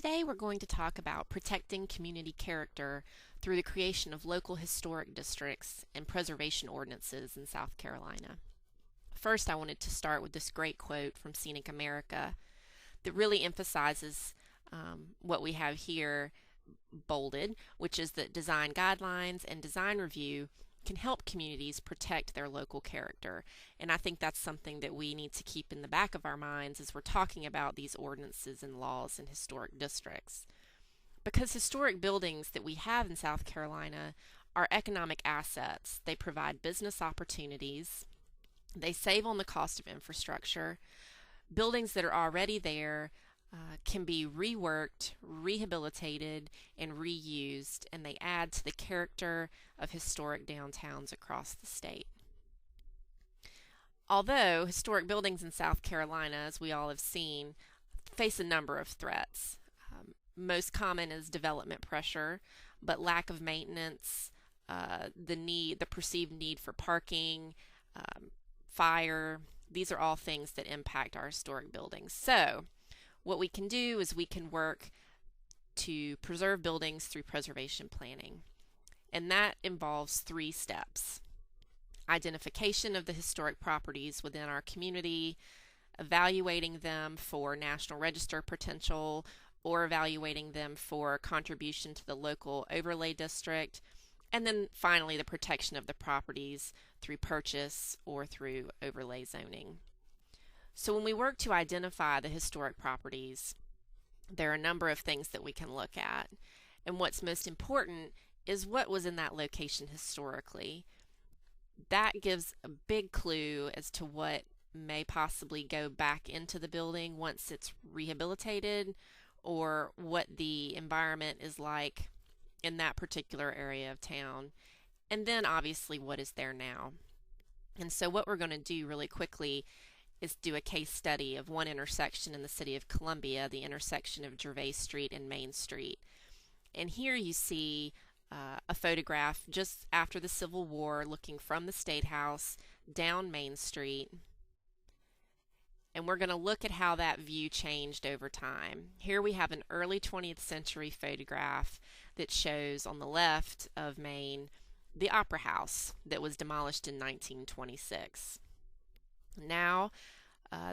Today we're going to talk about protecting community character through the creation of local historic districts and preservation ordinances in South Carolina. First, I wanted to start with this great quote from Scenic America that really emphasizes what we have here bolded, which is that design guidelines and design review can help communities protect their local character. And I think that's something that we need to keep in the back of our minds as we're talking about these ordinances and laws in historic districts. Because historic buildings that we have in South Carolina are economic assets. They provide business opportunities. They save on the cost of infrastructure. Buildings that are already there can be reworked, rehabilitated, and reused, and they add to the character of historic downtowns across the state. Although historic buildings in South Carolina, as we all have seen, face a number of threats. Most common is development pressure, but lack of maintenance, the perceived need for parking, fire, these are all things that impact our historic buildings. So what we can do is we can work to preserve buildings through preservation planning. And that involves 3 steps. Identification of the historic properties within our community, evaluating them for National Register potential, or evaluating them for contribution to the local overlay district, and then finally the protection of the properties through purchase or through overlay zoning. So when we work to identify the historic properties, there are a number of things that we can look at. And what's most important is what was in that location historically. That gives a big clue as to what may possibly go back into the building once it's rehabilitated, or what the environment is like in that particular area of town. And then obviously what is there now. And so what we're going to do really quickly is do a case study of one intersection in the city of Columbia, the intersection of Gervais Street and Main Street. And here you see a photograph just after the Civil War looking from the State House down Main Street. And we're going to look at how that view changed over time. Here we have an early 20th century photograph that shows on the left of Main the Opera House that was demolished in 1926. Now,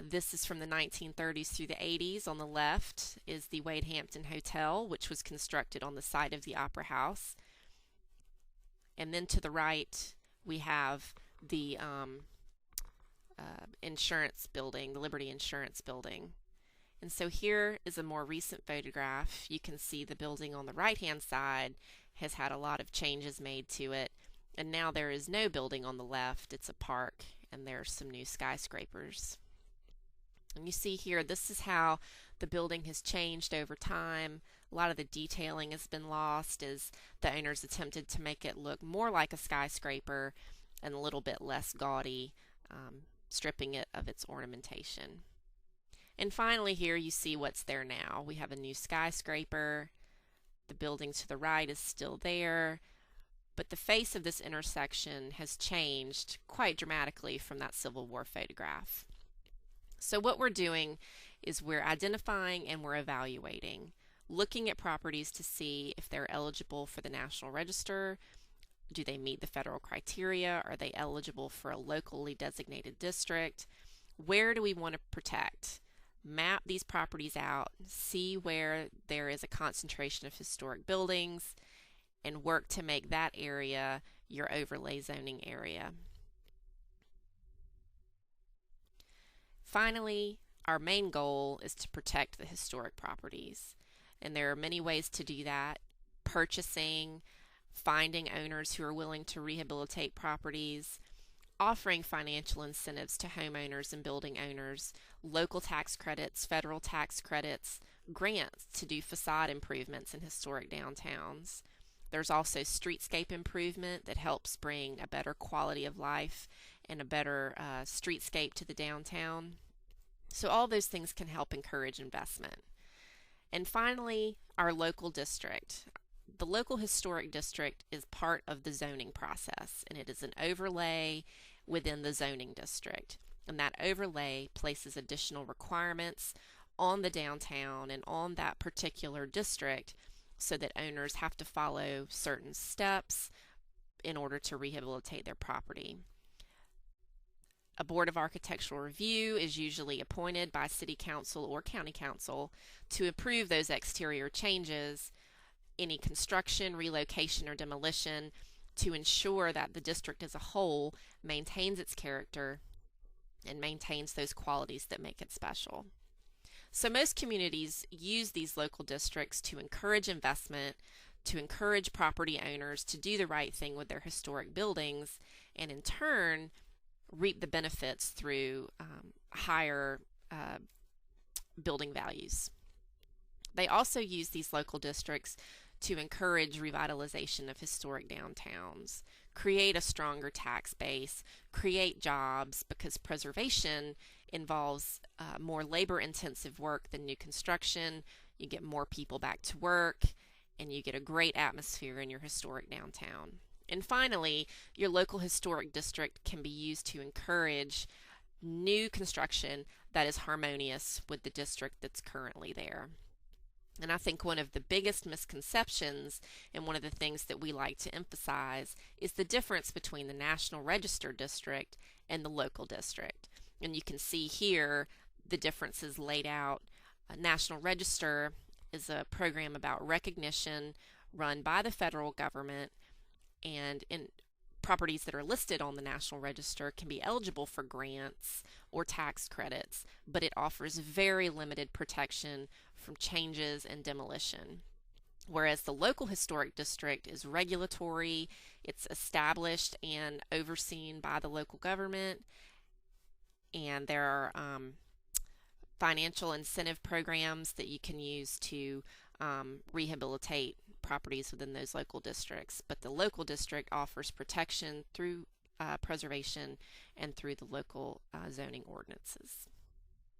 this is from the 1930s through the 80s. On the left is the Wade Hampton Hotel, which was constructed on the site of the Opera House. And then to the right, we have the insurance building, the Liberty Insurance Building. And so here is a more recent photograph. You can see the building on the right-hand side has had a lot of changes made to it. And now there is no building on the left. It's a park, and there are some new skyscrapers. And you see here, this is how the building has changed over time. A lot of the detailing has been lost as the owners attempted to make it look more like a skyscraper and a little bit less gaudy, stripping it of its ornamentation. And finally here you see what's there now. We have a new skyscraper. The building to the right is still there, but the face of this intersection has changed quite dramatically from that Civil War photograph. So what we're doing is we're identifying and we're evaluating, looking at properties to see if they're eligible for the National Register. Do they meet the federal criteria? Are they eligible for a locally designated district? Where do we want to protect? Map these properties out, see where there is a concentration of historic buildings, and work to make that area your overlay zoning area. Finally, our main goal is to protect the historic properties. And there are many ways to do that. Purchasing, finding owners who are willing to rehabilitate properties, offering financial incentives to homeowners and building owners, local tax credits, federal tax credits, grants to do facade improvements in historic downtowns. There's also streetscape improvement that helps bring a better quality of life and a better streetscape to the downtown. So all those things can help encourage investment. And finally, our local district. The local historic district is part of the zoning process, and it is an overlay within the zoning district. And that overlay places additional requirements on the downtown and on that particular district, so that owners have to follow certain steps in order to rehabilitate their property. A board of architectural review is usually appointed by city council or county council to approve those exterior changes, any construction, relocation, or demolition, to ensure that the district as a whole maintains its character and maintains those qualities that make it special. So most communities use these local districts to encourage investment, to encourage property owners to do the right thing with their historic buildings, and in turn reap the benefits through higher building values. They also use these local districts to encourage revitalization of historic downtowns, create a stronger tax base, create jobs, because preservation involves more labor-intensive work than new construction. You get more people back to work, and you get a great atmosphere in your historic downtown. And finally, your local historic district can be used to encourage new construction that is harmonious with the district that's currently there. And I think one of the biggest misconceptions, and one of the things that we like to emphasize, is the difference between the National Register district and the local district. And you can see here the differences laid out. National Register is a program about recognition run by the federal government, and in properties that are listed on the National Register can be eligible for grants or tax credits, but it offers very limited protection from changes and demolition. Whereas the local historic district is regulatory, it's established and overseen by the local government, and there are financial incentive programs that you can use to rehabilitate properties within those local districts. But the local district offers protection through preservation and through the local zoning ordinances.